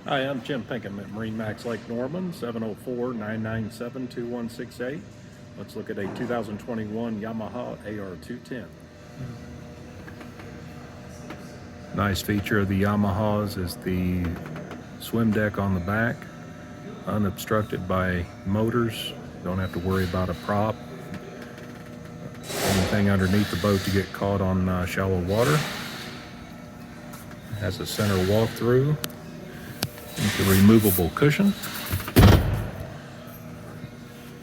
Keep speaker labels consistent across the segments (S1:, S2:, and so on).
S1: Hi, I'm Jim Pinkham at MarineMax Lake Norman, 704-997-2168. Let's look at a 2021 Yamaha AR210. Nice feature of the Yamahas is the swim deck on the back, unobstructed by motors. Don't have to worry about a prop, anything underneath the boat to get caught on shallow water. It has a center walk-through. The removable cushion,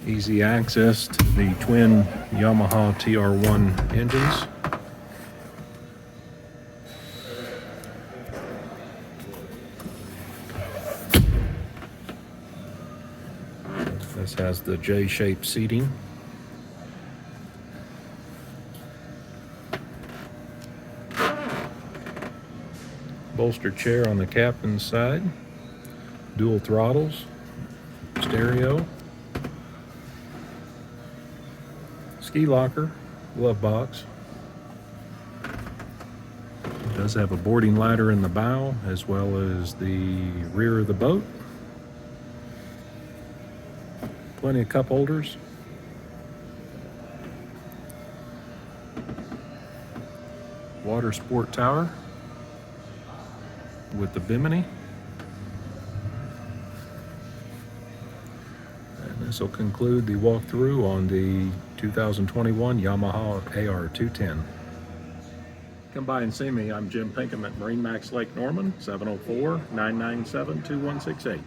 S1: easy access to the twin Yamaha TR1 engines. This has the J-shaped seating. Bolster chair on the captain's side. Dual throttles, stereo, ski locker, glove box. It does have a boarding ladder in the bow as well as the rear of the boat. Plenty of cup holders. Water sport tower with the bimini. This will conclude the walkthrough on the 2021 Yamaha AR210. Come by and see me. I'm Jim Pinkham at MarineMax Lake Norman, 704-997-2168.